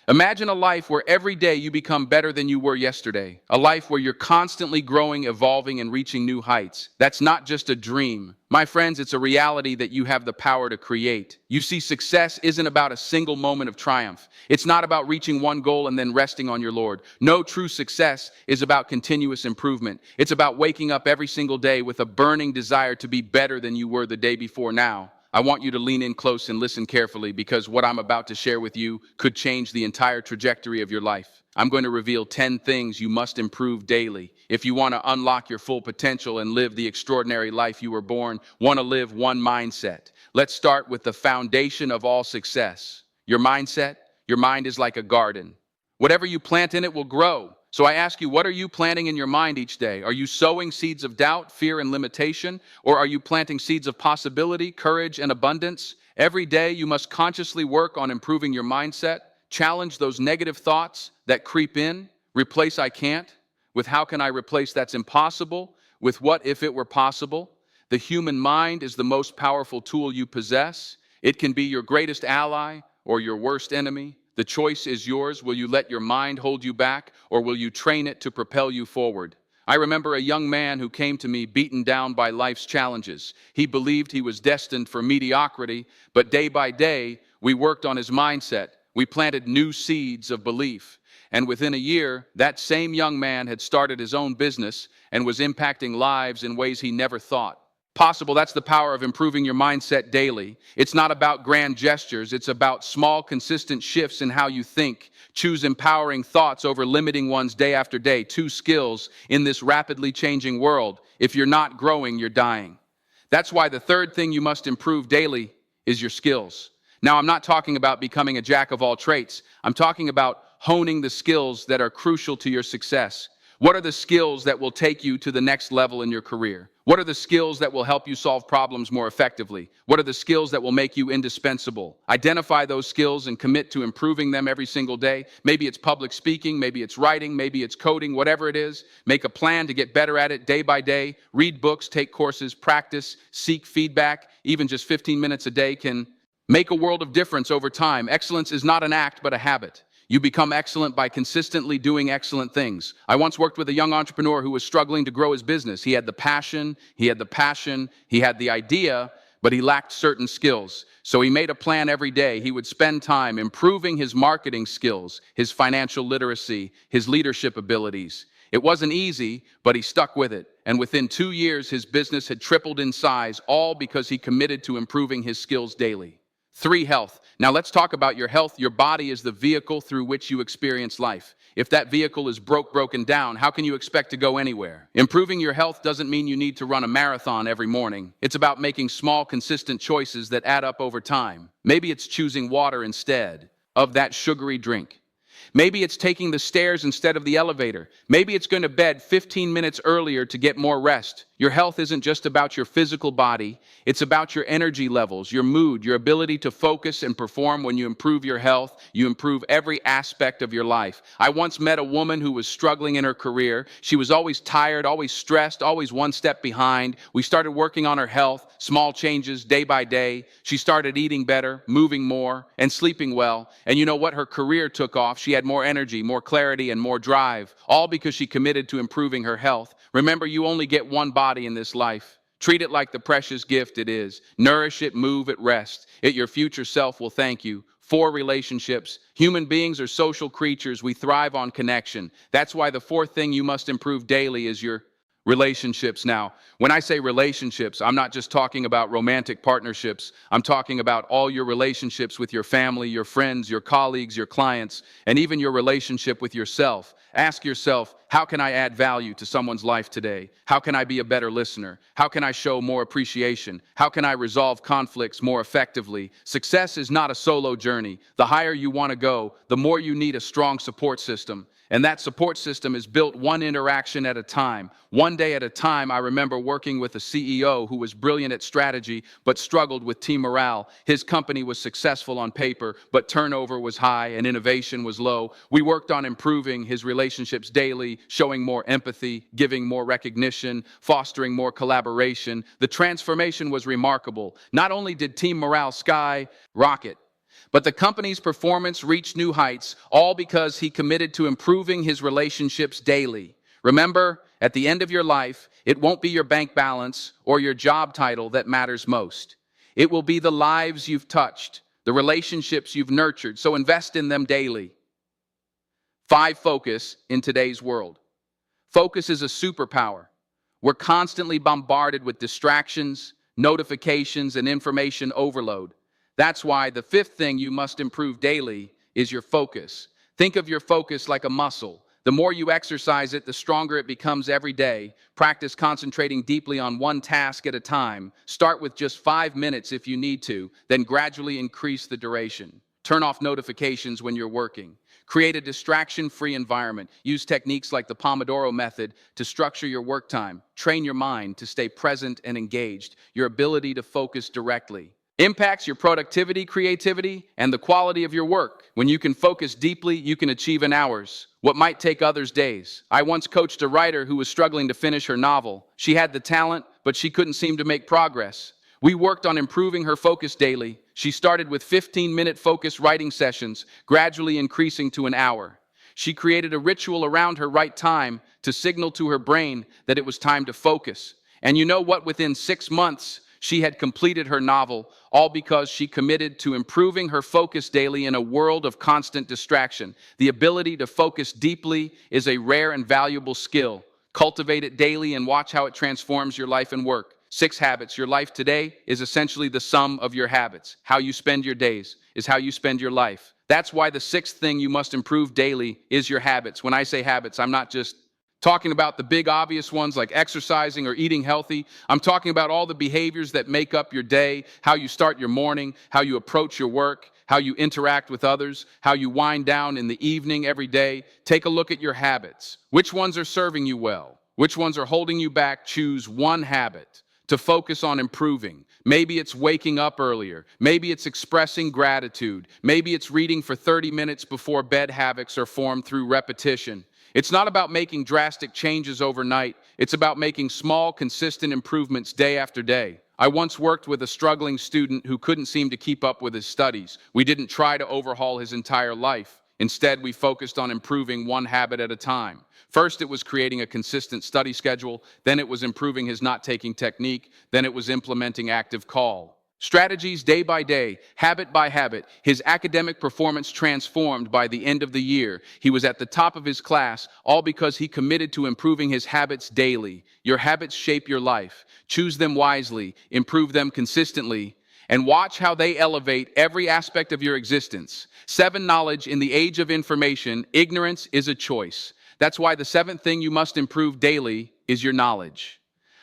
Imagine a life where every day you become better than you were yesterday. A life where you're constantly growing, evolving, and reaching new heights. That's not just a dream. My friends, it's a reality that you have the power to create. You see, success isn't about a single moment of triumph. It's not about reaching one goal and then resting on your Lord. No, true success is about continuous improvement. It's about waking up every single day with a burning desire to be better than you were the day before now. I want you to lean in close and listen carefully, because what I'm about to share with you could change the entire trajectory of your life. I'm going to reveal 10 things you must improve daily if you want to unlock your full potential and live the extraordinary life you were born. Want to live one mindset. Let's start with the foundation of all success. Your mindset. Your mind is like a garden. Whatever you plant in it will grow. So I ask you, what are you planting in your mind each day? Are you sowing seeds of doubt, fear, and limitation? Or are you planting seeds of possibility, courage, and abundance? Every day you must consciously work on improving your mindset. Challenge those negative thoughts that creep in. Replace "I can't" with "how can I replace that's impossible" with "what if it were possible." The human mind is the most powerful tool you possess. It can be your greatest ally or your worst enemy. The choice is yours. Will you let your mind hold you back, or will you train it to propel you forward? I remember a young man who came to me beaten down by life's challenges. He believed he was destined for mediocrity, but day by day, we worked on his mindset. We planted new seeds of belief. And within a year, that same young man had started his own business and was impacting lives in ways he never thought possible. That's the power of improving your mindset daily. It's not about grand gestures. It's about small, consistent shifts in how you think. Choose empowering thoughts over limiting ones day after day. 2 skills in this rapidly changing world. If you're not growing, you're dying. That's why the third thing you must improve daily is your skills. Now, I'm not talking about becoming a jack of all trades. I'm talking about honing the skills that are crucial to your success. What are the skills that will take you to the next level in your career? What are the skills that will help you solve problems more effectively? What are the skills that will make you indispensable? Identify those skills and commit to improving them every single day. Maybe it's public speaking, maybe it's writing, maybe it's coding, whatever it is. Make a plan to get better at it day by day. Read books, take courses, practice, seek feedback. Even just 15 minutes a day can make a world of difference over time. Excellence is not an act, but a habit. You become excellent by consistently doing excellent things. I once worked with a young entrepreneur who was struggling to grow his business. He had the passion, he had the idea, but he lacked certain skills. So he made a plan every day. He would spend time improving his marketing skills, his financial literacy, his leadership abilities. It wasn't easy, but he stuck with it. And within 2 years, his business had tripled in size, all because he committed to improving his skills daily. 3, health. Now let's talk about your health. Your body is the vehicle through which you experience life. If that vehicle is broken down, how can you expect to go anywhere? Improving your health doesn't mean you need to run a marathon every morning. It's about making small, consistent choices that add up over time. Maybe it's choosing water instead of that sugary drink. Maybe it's taking the stairs instead of the elevator. Maybe it's going to bed 15 minutes earlier to get more rest. Your health isn't just about your physical body. It's about your energy levels, your mood, your ability to focus and perform. When you improve your health, you improve every aspect of your life. I once met a woman who was struggling in her career. She was always tired, always stressed, always one step behind. We started working on her health, small changes day by day. She started eating better, moving more, and sleeping well. And you know what? Her career took off. She had more energy, more clarity, and more drive, all because she committed to improving her health. Remember, you only get one body in this life. Treat it like the precious gift it is. Nourish it, move it, rest. Your future self will thank you. 4, relationships. Human beings are social creatures. We thrive on connection. That's why the 4th thing you must improve daily is your relationships. Now, when I say relationships, I'm not just talking about romantic partnerships. I'm talking about all your relationships with your family, your friends, your colleagues, your clients, and even your relationship with yourself. Ask yourself, how can I add value to someone's life today? How can I be a better listener? How can I show more appreciation? How can I resolve conflicts more effectively? Success is not a solo journey. The higher you want to go, the more you need a strong support system. And that support system is built one interaction at a time, one day at a time. I remember working with a CEO who was brilliant at strategy, but struggled with team morale. His company was successful on paper, but turnover was high and innovation was low. We worked on improving his relationships daily, showing more empathy, giving more recognition, fostering more collaboration. The transformation was remarkable. Not only did team morale skyrocket, But the company's performance reached new heights, all because he committed to improving his relationships daily. Remember, at the end of your life, it won't be your bank balance or your job title that matters most. It will be the lives you've touched, the relationships you've nurtured, so invest in them daily. 5. Focus in today's world. Focus is a superpower. We're constantly bombarded with distractions, notifications, and information overload. That's why the 5th thing you must improve daily is your focus. Think of your focus like a muscle. The more you exercise it, the stronger it becomes every day. Practice concentrating deeply on one task at a time. Start with just 5 minutes if you need to, then gradually increase the duration. Turn off notifications when you're working. Create a distraction-free environment. Use techniques like the Pomodoro method to structure your work time. Train your mind to stay present and engaged. Your ability to focus directly impacts your productivity, creativity, and the quality of your work. When you can focus deeply, you can achieve in hours what might take others days. I once coached a writer who was struggling to finish her novel. She had the talent, but she couldn't seem to make progress. We worked on improving her focus daily. She started with 15-minute focus writing sessions, gradually increasing to an hour. She created a ritual around her right time to signal to her brain that it was time to focus. And you know what? Within 6 months, she had completed her novel, all because she committed to improving her focus daily in a world of constant distraction. The ability to focus deeply is a rare and valuable skill. Cultivate it daily and watch how it transforms your life and work. 6 habits. Your life today is essentially the sum of your habits. How you spend your days is how you spend your life. That's why the 6th thing you must improve daily is your habits. When I say habits, I'm not just talking about the big obvious ones like exercising or eating healthy. I'm talking about all the behaviors that make up your day, how you start your morning, how you approach your work, how you interact with others, how you wind down in the evening every day. Take a look at your habits. Which ones are serving you well? Which ones are holding you back? Choose one habit to focus on improving. Maybe it's waking up earlier. Maybe it's expressing gratitude. Maybe it's reading for 30 minutes before bed. Habits are formed through repetition. It's not about making drastic changes overnight. It's about making small, consistent improvements day after day. I once worked with a struggling student who couldn't seem to keep up with his studies. We didn't try to overhaul his entire life. Instead, we focused on improving one habit at a time. First, it was creating a consistent study schedule. Then it was improving his note-taking technique. Then it was implementing active call strategies day by day, habit by habit. His academic performance transformed by the end of the year. He was at the top of his class, all because he committed to improving his habits daily. Your habits shape your life. Choose them wisely, improve them consistently, and watch how they elevate every aspect of your existence. 7. Knowledge. In the age of information, ignorance is a choice. That's why the 7th thing you must improve daily is your knowledge.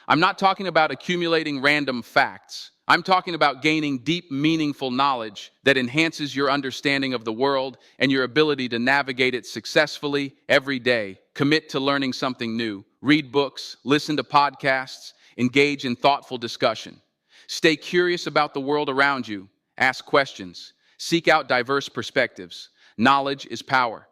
I'm not talking about accumulating random facts. I'm talking about gaining deep, meaningful knowledge that enhances your understanding of the world and your ability to navigate it successfully every day. Commit to learning something new. Read books, listen to podcasts, engage in thoughtful discussion. Stay curious about the world around you. Ask questions. Seek out diverse perspectives. Knowledge is power.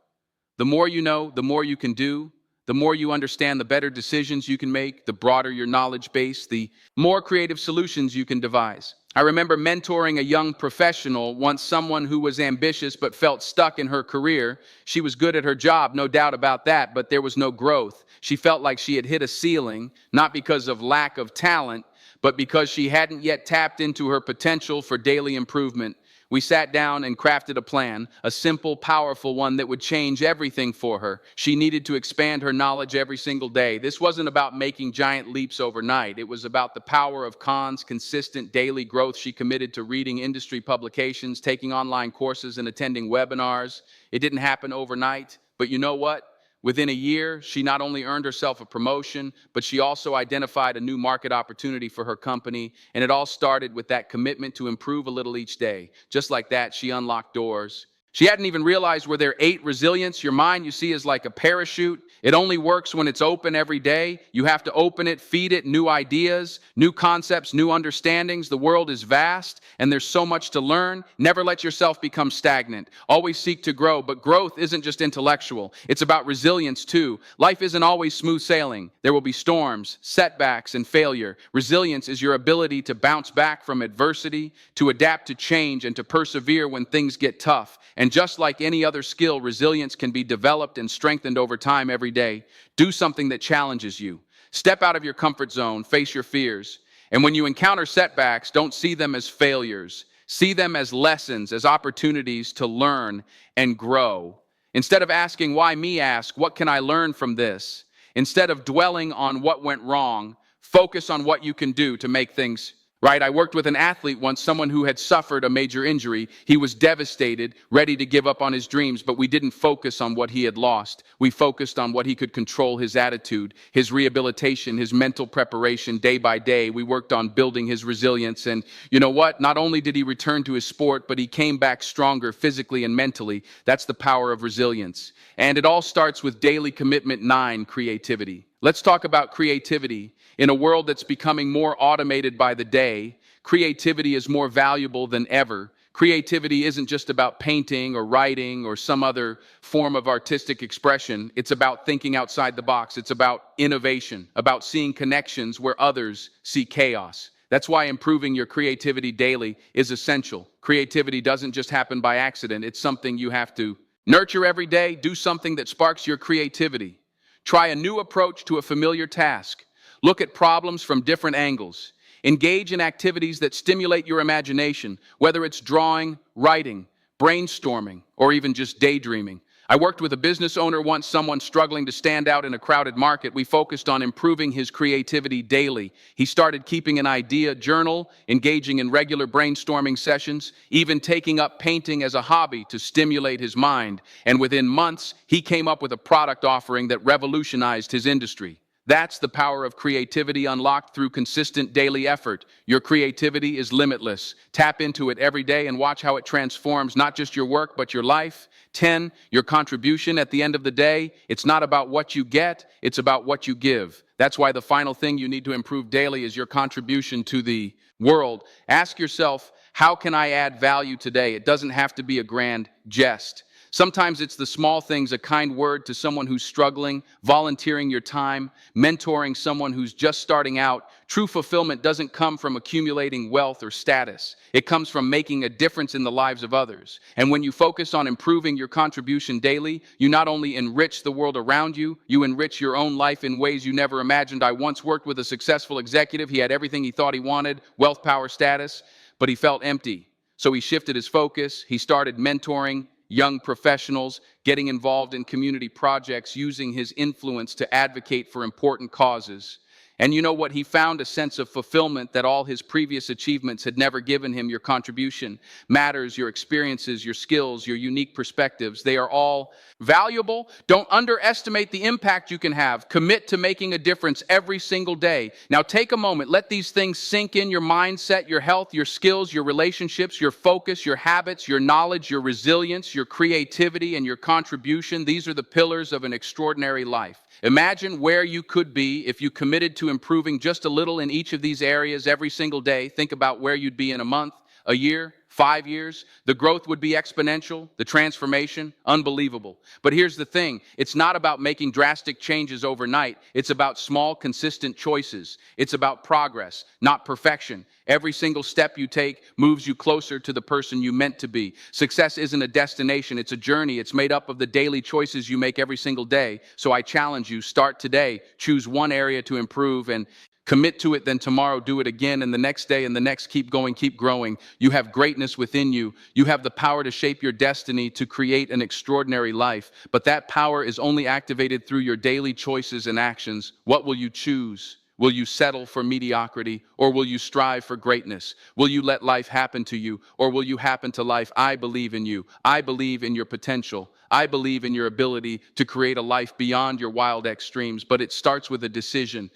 The more you know, the more you can do. The more you understand, the better decisions you can make, the broader your knowledge base, the more creative solutions you can devise. I remember mentoring a young professional, once someone who was ambitious but felt stuck in her career. She was good at her job, no doubt about that, but there was no growth. She felt like she had hit a ceiling, not because of lack of talent, but because she hadn't yet tapped into her potential for daily improvement. We sat down and crafted a plan, a simple, powerful one that would change everything for her. She needed to expand her knowledge every single day. This wasn't about making giant leaps overnight. It was about the power of consistent daily growth. She committed to reading industry publications, taking online courses, and attending webinars. It didn't happen overnight, but you know what? Within a year, she not only earned herself a promotion, but she also identified a new market opportunity for her company. And it all started with that commitment to improve a little each day. Just like that, she unlocked doors. She hadn't even realized were there 8. Resilience. Your mind, you see, is like a parachute. It only works when it's open every day. You have to open it, feed it new ideas, new concepts, new understandings. The world is vast and there's so much to learn. Never let yourself become stagnant. Always seek to grow, but growth isn't just intellectual. It's about resilience too. Life isn't always smooth sailing. There will be storms, setbacks, and failure. Resilience is your ability to bounce back from adversity, to adapt to change, and to persevere when things get tough. And just like any other skill, resilience can be developed and strengthened over time every day. Do something that challenges you. Step out of your comfort zone, face your fears. And when you encounter setbacks, don't see them as failures. See them as lessons, as opportunities to learn and grow. Instead of asking, why me, ask, what can I learn from this? Instead of dwelling on what went wrong, focus on what you can do to make things right. I worked with an athlete once, someone who had suffered a major injury. He was devastated, ready to give up on his dreams, but we didn't focus on what he had lost. We focused on what he could control, his attitude, his rehabilitation, his mental preparation day by day. We worked on building his resilience. And you know what? Not only did he return to his sport, but he came back stronger physically and mentally. That's the power of resilience. And it all starts with daily commitment 9, creativity. Let's talk about creativity. In a world that's becoming more automated by the day, creativity is more valuable than ever. Creativity isn't just about painting or writing or some other form of artistic expression. It's about thinking outside the box. It's about innovation, about seeing connections where others see chaos. That's why improving your creativity daily is essential. Creativity doesn't just happen by accident. It's something you have to nurture every day. Do something that sparks your creativity. Try a new approach to a familiar task. Look at problems from different angles. Engage in activities that stimulate your imagination, whether it's drawing, writing, brainstorming, or even just daydreaming. I worked with a business owner once, someone struggling to stand out in a crowded market. We focused on improving his creativity daily. He started keeping an idea journal, engaging in regular brainstorming sessions, even taking up painting as a hobby to stimulate his mind. And within months, he came up with a product offering that revolutionized his industry. That's the power of creativity unlocked through consistent daily effort. Your creativity is limitless. Tap into it every day and watch how it transforms not just your work, but your life. 10, your contribution at the end of the day. It's not about what you get, it's about what you give. That's why the final thing you need to improve daily is your contribution to the world. Ask yourself, how can I add value today? It doesn't have to be a grand jest. Sometimes it's the small things, a kind word to someone who's struggling, volunteering your time, mentoring someone who's just starting out. True fulfillment doesn't come from accumulating wealth or status. It comes from making a difference in the lives of others. And when you focus on improving your contribution daily, you not only enrich the world around you, you enrich your own life in ways you never imagined. I once worked with a successful executive. He had everything he thought he wanted, wealth, power, status, but he felt empty. So he shifted his focus. He started mentoring young professionals, getting involved in community projects, using his influence to advocate for important causes. And you know what? He found a sense of fulfillment that all his previous achievements had never given him. Your contribution matters, your experiences, your skills, your unique perspectives. They are all valuable. Don't underestimate the impact you can have. Commit to making a difference every single day. Now take a moment. Let these things sink in: your mindset, your health, your skills, your relationships, your focus, your habits, your knowledge, your resilience, your creativity, and your contribution. These are the pillars of an extraordinary life. Imagine where you could be if you committed to improving just a little in each of these areas every single day. Think about where you'd be in a month, a year, 5 years. The growth would be exponential, the transformation, unbelievable. But here's the thing, it's not about making drastic changes overnight. It's about small, consistent choices. It's about progress, not perfection. Every single step you take moves you closer to the person you meant to be. Success isn't a destination, it's a journey. It's made up of the daily choices you make every single day. So I challenge you, start today. Choose one area to improve and commit to it, then tomorrow do it again, and the next day and the next. Keep going, keep growing. You have greatness within you. You have the power to shape your destiny, to create an extraordinary life. But that power is only activated through your daily choices and actions. What will you choose? Will you settle for mediocrity, or will you strive for greatness? Will you let life happen to you, or will you happen to life? I believe in you. I believe in your potential. I believe in your ability to create a life beyond your wild extremes, but it starts with a decision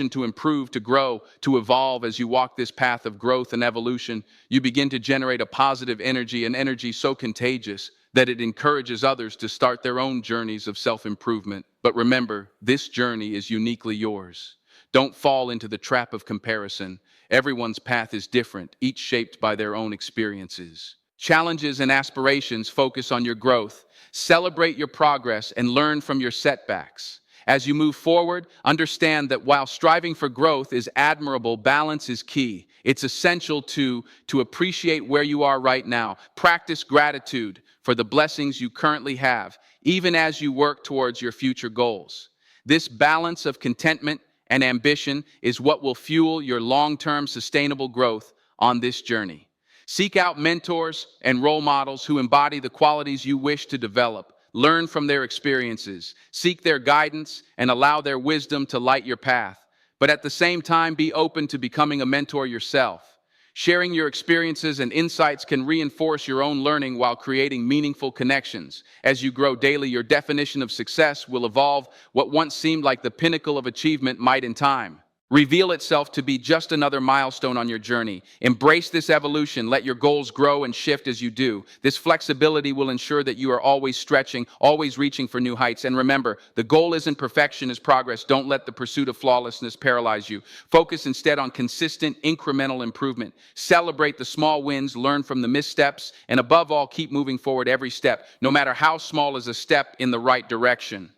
to improve, to grow, to evolve. As you walk this path of growth and evolution, you begin to generate a positive energy, an energy so contagious that it encourages others to start their own journeys of self-improvement. But remember, this journey is uniquely yours. Don't fall into the trap of comparison. Everyone's path is different, each shaped by their own experiences. Challenges and aspirations focus on your growth. Celebrate your progress and learn from your setbacks. As you move forward, understand that while striving for growth is admirable, balance is key. It's essential to appreciate where you are right now. Practice gratitude for the blessings you currently have, even as you work towards your future goals. This balance of contentment and ambition is what will fuel your long-term sustainable growth on this journey. Seek out mentors and role models who embody the qualities you wish to develop. Learn from their experiences, seek their guidance, and allow their wisdom to light your path. But at the same time, be open to becoming a mentor yourself. Sharing your experiences and insights can reinforce your own learning while creating meaningful connections. As you grow daily, your definition of success will evolve. What once seemed like the pinnacle of achievement might in time reveal itself to be just another milestone on your journey. Embrace this evolution. Let your goals grow and shift as you do. This flexibility will ensure that you are always stretching, always reaching for new heights. And remember, the goal isn't perfection, it's progress. Don't let the pursuit of flawlessness paralyze you. Focus instead on consistent, incremental improvement. Celebrate the small wins, learn from the missteps, and above all, keep moving forward every step, no matter how small is a step in the right direction.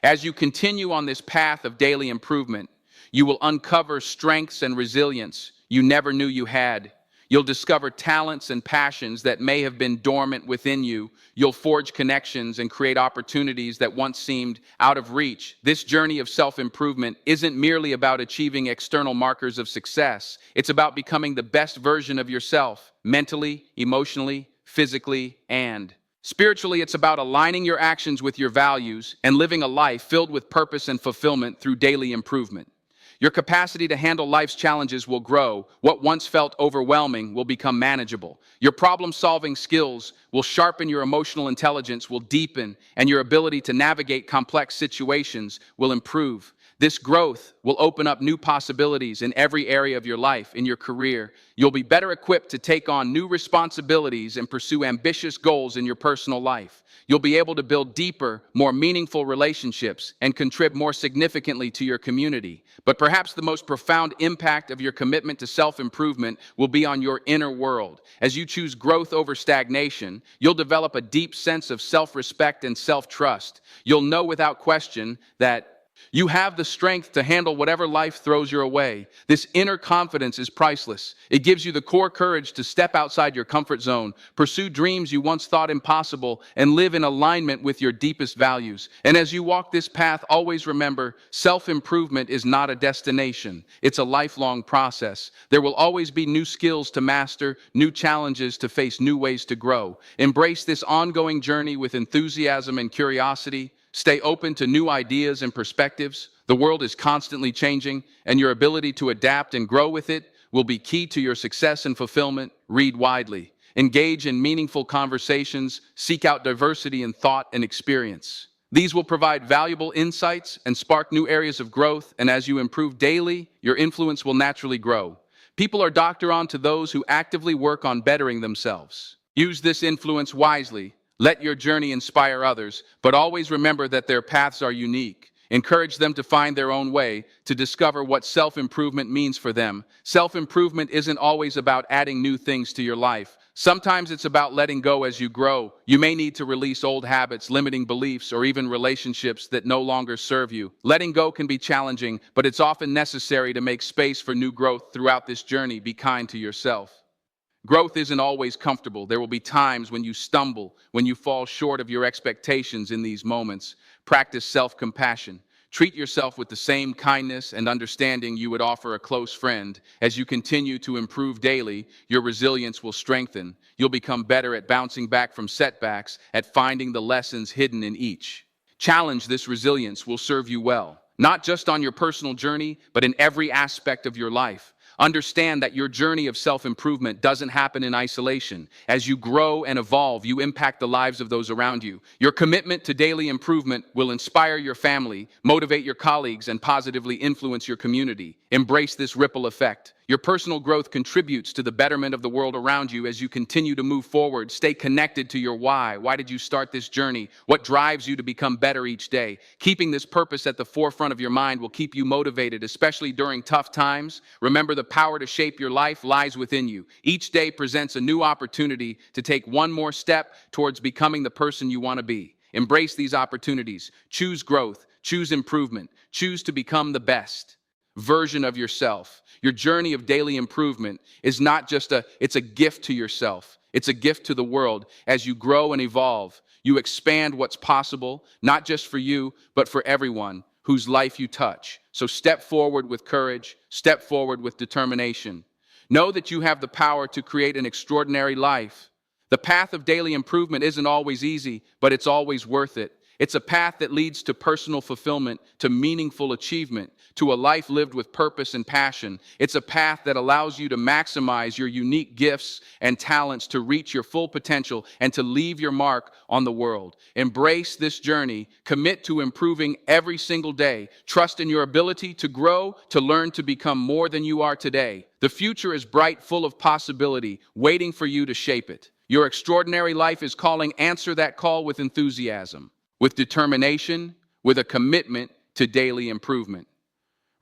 As you continue on this path of daily improvement, you will uncover strengths and resilience you never knew you had. You'll discover talents and passions that may have been dormant within you. You'll forge connections and create opportunities that once seemed out of reach. This journey of self-improvement isn't merely about achieving external markers of success. It's about becoming the best version of yourself, mentally, emotionally, physically, and spiritually. It's about aligning your actions with your values and living a life filled with purpose and fulfillment through daily improvement. Your capacity to handle life's challenges will grow. What once felt overwhelming will become manageable. Your problem-solving skills will sharpen, your emotional intelligence will deepen, and your ability to navigate complex situations will improve. This growth will open up new possibilities in every area of your life. In your career, you'll be better equipped to take on new responsibilities and pursue ambitious goals in your personal life. You'll be able to build deeper, more meaningful relationships and contribute more significantly to your community. But perhaps the most profound impact of your commitment to self-improvement will be on your inner world. As you choose growth over stagnation, you'll develop a deep sense of self-respect and self-trust. You'll know without question that you have the strength to handle whatever life throws your way. This inner confidence is priceless. It gives you the core courage to step outside your comfort zone, pursue dreams you once thought impossible, and live in alignment with your deepest values. And as you walk this path, always remember, self-improvement is not a destination. It's a lifelong process. There will always be new skills to master, new challenges to face, new ways to grow. Embrace this ongoing journey with enthusiasm and curiosity. Stay open to new ideas and perspectives. The world is constantly changing, and your ability to adapt and grow with it will be key to your success and fulfillment. Read widely. Engage in meaningful conversations. Seek out diversity in thought and experience. These will provide valuable insights and spark new areas of growth, and as you improve daily, your influence will naturally grow. People are drawn to those who actively work on bettering themselves. Use this influence wisely. Let your journey inspire others, but always remember that their paths are unique. Encourage them to find their own way, to discover what self-improvement means for them. Self-improvement isn't always about adding new things to your life. Sometimes it's about letting go as you grow. You may need to release old habits, limiting beliefs, or even relationships that no longer serve you. Letting go can be challenging, but it's often necessary to make space for new growth throughout this journey. Be kind to yourself. Growth isn't always comfortable. There will be times when you stumble, when you fall short of your expectations. In these moments, practice self-compassion. Treat yourself with the same kindness and understanding you would offer a close friend. As you continue to improve daily, your resilience will strengthen. You'll become better at bouncing back from setbacks, at finding the lessons hidden in each challenge. This resilience will serve you well, not just on your personal journey, but in every aspect of your life. Understand that your journey of self-improvement doesn't happen in isolation. As you grow and evolve, you impact the lives of those around you. Your commitment to daily improvement will inspire your family, motivate your colleagues, and positively influence your community. Embrace this ripple effect. Your personal growth contributes to the betterment of the world around you as you continue to move forward. Stay connected to your why. Why did you start this journey? What drives you to become better each day? Keeping this purpose at the forefront of your mind will keep you motivated, especially during tough times. Remember, the power to shape your life lies within you. Each day presents a new opportunity to take one more step towards becoming the person you want to be. Embrace these opportunities. Choose growth. Choose improvement. Choose to become the best version of yourself. Your journey of daily improvement is not just it's a gift to yourself. It's a gift to the world. As you grow and evolve, you expand what's possible, not just for you, but for everyone whose life you touch. So step forward with courage, step forward with determination. Know that you have the power to create an extraordinary life. The path of daily improvement isn't always easy, but it's always worth it. It's a path that leads to personal fulfillment, to meaningful achievement, to a life lived with purpose and passion. It's a path that allows you to maximize your unique gifts and talents to reach your full potential and to leave your mark on the world. Embrace this journey. Commit to improving every single day. Trust in your ability to grow, to learn, to become more than you are today. The future is bright, full of possibility, waiting for you to shape it. Your extraordinary life is calling. Answer that call with enthusiasm, with determination, with a commitment to daily improvement.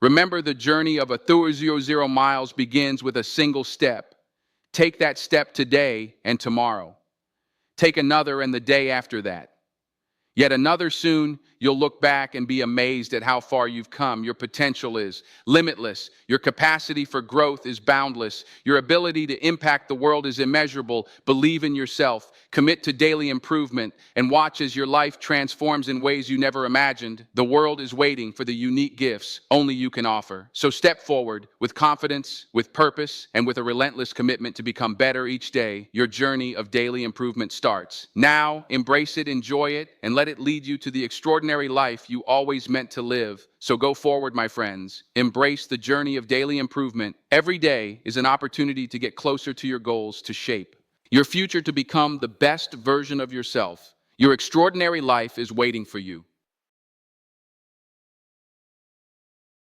Remember, the journey of 1,000 miles begins with a single step. Take that step today and tomorrow. Take another and the day after that. Yet another soon. You'll look back and be amazed at how far you've come. Your potential is limitless. Your capacity for growth is boundless. Your ability to impact the world is immeasurable. Believe in yourself. Commit to daily improvement and watch as your life transforms in ways you never imagined. The world is waiting for the unique gifts only you can offer. So step forward with confidence, with purpose, and with a relentless commitment to become better each day. Your journey of daily improvement starts. Now, embrace it, enjoy it, and let it lead you to the extraordinary life you always meant to live. So go forward, my friends. Embrace the journey of daily improvement. Every day is an opportunity to get closer to your goals, to shape your future, to become the best version of yourself. Your extraordinary life is waiting for you.